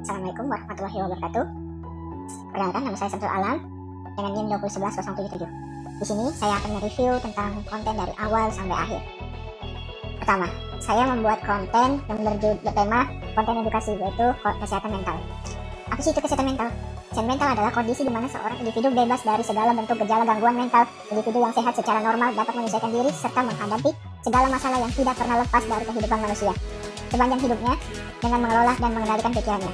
Assalamualaikum warahmatullahi wabarakatuh. Perkenalkan, nama saya Samsul Alam dengan NIM 2011077. Di sini saya akan mereview tentang konten dari awal sampai akhir. Pertama, saya membuat konten yang bertema konten edukasi, yaitu kesehatan mental. Apa sih itu kesehatan mental? Kesehatan mental adalah kondisi di mana seorang individu bebas dari segala bentuk gejala gangguan mental. Individu yang sehat secara normal dapat menyesuaikan diri serta menghadapi segala masalah yang tidak pernah lepas dari kehidupan manusia sepanjang hidupnya dengan mengelola dan mengendalikan pikirannya.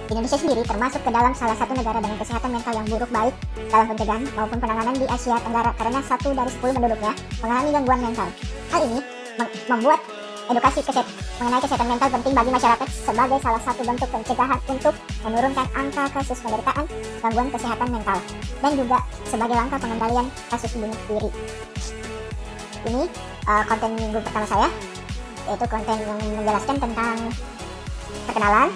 Indonesia sendiri termasuk ke dalam salah satu negara dengan kesehatan mental yang buruk baik dalam pencegahan maupun penanganan di Asia Tenggara karena 1 dari 10 penduduknya mengalami gangguan mental. Hal ini membuat edukasi mengenai kesehatan mental penting bagi masyarakat sebagai salah satu bentuk pencegahan untuk menurunkan angka kasus penderitaan gangguan kesehatan mental dan juga sebagai langkah pengendalian kasus bunuh diri. Ini konten minggu pertama saya, yaitu konten yang menjelaskan tentang perkenalan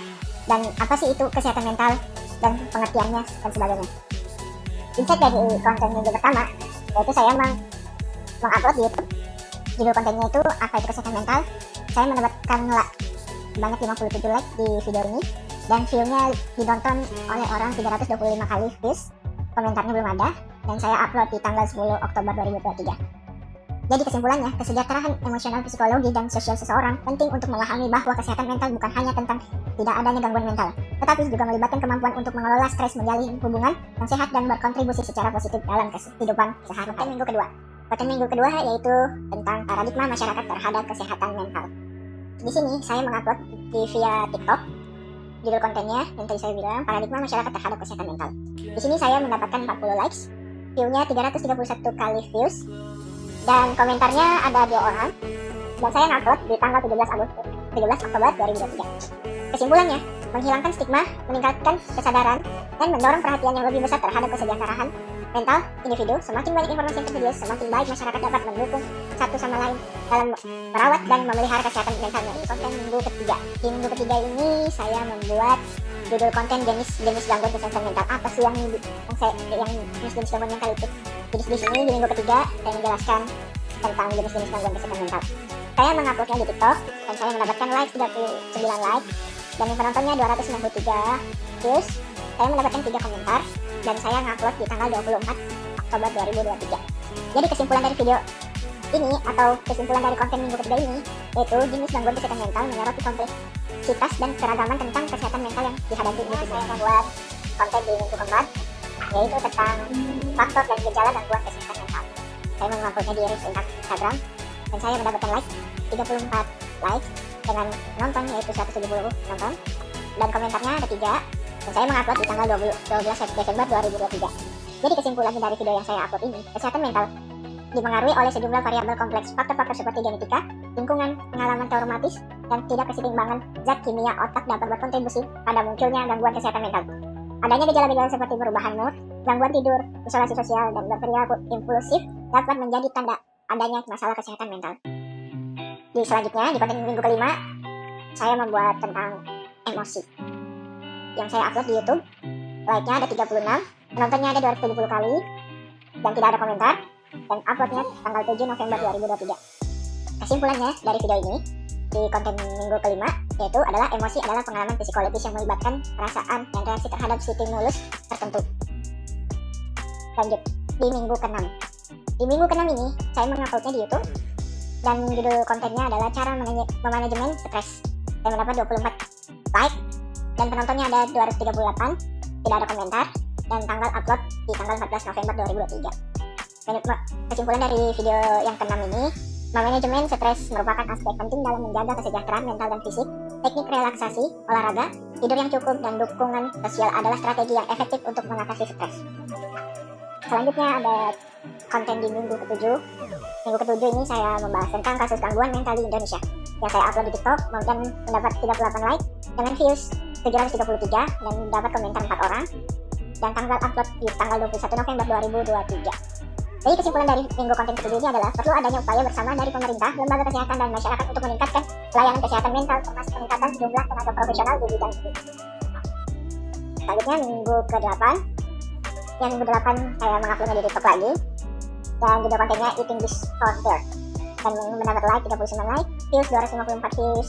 dan apa sih itu kesehatan mental dan pengertiannya dan sebagainya. Insight dari konten minggu pertama, yaitu saya mengupload di YouTube. Judul kontennya itu apa itu kesehatan mental. Saya mendapatkan banyak 57 like di video ini dan view-nya ditonton oleh orang 325 kali views. Komentarnya belum ada dan saya upload di tanggal 10 Oktober 2023. Jadi kesimpulannya, kesejahteraan emosional, psikologi, dan sosial seseorang penting untuk memahami bahwa kesehatan mental bukan hanya tentang tidak adanya gangguan mental, tetapi juga melibatkan kemampuan untuk mengelola stres, menjalin hubungan yang sehat, dan berkontribusi secara positif dalam kehidupan sehari-hari. Konten minggu kedua yaitu tentang paradigma masyarakat terhadap kesehatan mental. Di sini saya mengupload via TikTok. Judul kontennya yang tadi saya bilang, paradigma masyarakat terhadap kesehatan mental. Di sini saya mendapatkan 40 likes, view-nya 331 kali views, dan komentarnya ada 2 orang, dan saya ngupload di tanggal 17 Oktober 2023. Kesimpulannya, menghilangkan stigma, meningkatkan kesadaran, dan mendorong perhatian yang lebih besar terhadap kesejahteraan mental individu. Semakin banyak informasi yang tersedia, semakin baik masyarakat dapat mendukung satu sama lain dalam merawat dan memelihara kesehatan mentalnya. Ini konten minggu ketiga. Di minggu ketiga ini saya membuat judul konten jenis gangguan kesehatan mental. Apa sih yang jenis gangguan mental itu? Jadi di sini di minggu ketiga saya menjelaskan tentang jenis-jenis gangguan kesehatan mental. Saya menguploadnya di TikTok dan saya mendapatkan like 39 like dan penontonnya 263 views. Saya mendapatkan 3 komentar dan saya ngupload di tanggal 24 Oktober 2023. Jadi kesimpulan dari video ini atau kesimpulan dari konten minggu ketiga ini yaitu jenis gangguan kesehatan mental menyoroti kompleksitas dan keragaman tentang kesehatan mental yang dihadapi individu. Saya membuat konten di minggu keempat yaitu tentang faktor dan gejala gangguan kesehatan mental. Saya menguploadnya di Instagram dan saya mendapatkan like 34 like dengan penonton yaitu 170 penonton dan komentarnya ada 3 dan saya mengupload di tanggal 12 Desember 2023. Jadi kesimpulan dari video yang saya upload ini, kesehatan mental dipengaruhi oleh sejumlah variabel kompleks, faktor-faktor seperti genetika, lingkungan, pengalaman traumatis, dan tidak keseimbangan zat kimia otak dapat berkontribusi pada munculnya gangguan kesehatan mental. Adanya gejala-gejala seperti perubahan mood, gangguan tidur, isolasi sosial, dan berperilaku impulsif dapat menjadi tanda adanya masalah kesehatan mental. Di selanjutnya, di konten minggu kelima, saya membuat tentang emosi yang saya upload di YouTube. Like-nya ada 36, penontonnya ada 270 kali, dan tidak ada komentar, dan uploadnya tanggal 7 November 2023. Kesimpulannya dari video ini, di konten minggu kelima, yaitu adalah emosi adalah pengalaman psikologis yang melibatkan perasaan dan reaksi terhadap stimulus tertentu. Lanjut, di minggu ke-6. Di minggu ke-6 ini, saya menguploadnya di YouTube, dan judul kontennya adalah cara memanajemen stres. Saya mendapat 24 like, dan penontonnya ada 238, tidak ada komentar, dan tanggal upload di tanggal 14 November 2023. Kesimpulan dari video yang ke-6 ini, manajemen stres merupakan aspek penting dalam menjaga kesejahteraan mental dan fisik. Teknik relaksasi, olahraga, tidur yang cukup, dan dukungan sosial adalah strategi yang efektif untuk mengatasi stres. Selanjutnya ada konten di minggu ke-7. Minggu ke-7 ini saya membahas tentang kasus gangguan mental di Indonesia yang saya upload di TikTok dan mendapat 38 like dengan views 733 dan dapat komentar 4 orang dan tanggal upload di tanggal 21 November 2023. Jadi kesimpulan dari minggu konten ke-7 ini adalah perlu adanya upaya bersama dari pemerintah, lembaga kesehatan, dan masyarakat untuk meningkatkan pelayanan kesehatan mental termasuk peningkatan jumlah tenaga profesional di bidang ini. Selanjutnya minggu ke-8. Yang minggu 8 saya menguploadnya di TikTok lagi dan judul kontennya Eating Disorder dan mendapat like 39 like, views 254 views,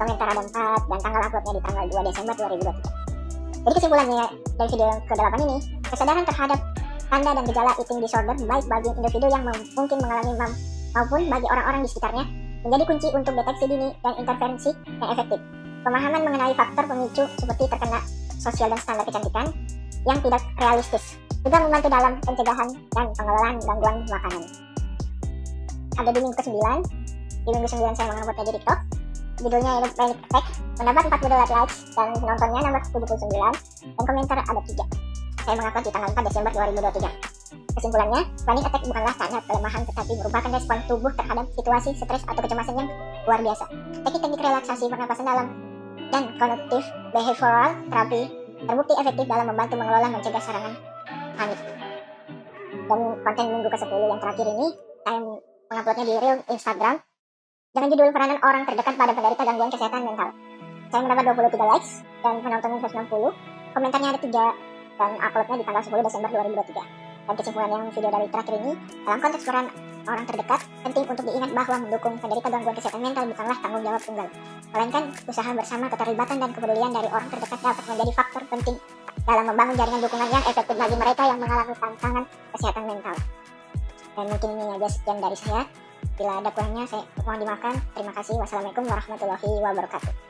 komentar ada 4, dan tanggal uploadnya di tanggal 2 Desember 2023. Jadi kesimpulannya dari video yang ke-8 ini, kesadaran terhadap tanda dan gejala eating disorder baik bagi individu yang mungkin mengalami maupun bagi orang-orang di sekitarnya menjadi kunci untuk deteksi dini dan intervensi yang efektif. Pemahaman mengenai faktor pemicu seperti terkena sosial dan standar kecantikan yang tidak realistis juga membantu dalam pencegahan dan pengelolaan gangguan makanan. Ada di minggu ke-9. Di minggu 9 saya menguploadnya di TikTok. Judulnya adalah Panic Attack. Mendapat 48 likes dan penontonnya nambah 79 dan komentar ada 3. Saya mengupload di tanggal 4 Desember 2023. Kesimpulannya, panic attack bukanlah tanda kelemahan tetapi merupakan respon tubuh terhadap situasi stres atau kecemasan yang luar biasa. Teknik-teknik relaksasi pernapasan dalam dan kognitif behavioral therapy terbukti efektif dalam membantu mengelola mencegah serangan panik. Dan konten minggu ke-10 yang terakhir ini saya menguploadnya di reel Instagram dengan judul peranan orang terdekat pada penderita gangguan kesehatan mental. Saya mendapat 23 likes dan penontonnya 160, komentarnya ada 3 dan uploadnya di tanggal 10 Desember 2023. Dan kesimpulan yang video dari terakhir ini, dalam konteks peran orang terdekat, penting untuk diingat bahwa mendukung penderita gangguan kesehatan mental bukanlah tanggung jawab tunggal, melainkan usaha bersama, keterlibatan dan kepedulian dari orang terdekat dapat menjadi faktor penting dalam membangun jaringan dukungan yang efektif bagi mereka yang mengalami tantangan kesehatan mental. Dan mungkin ini aja sekian dari saya. Bila ada kurangnya, saya mohon dimaafkan. Terima kasih. Wassalamualaikum warahmatullahi wabarakatuh.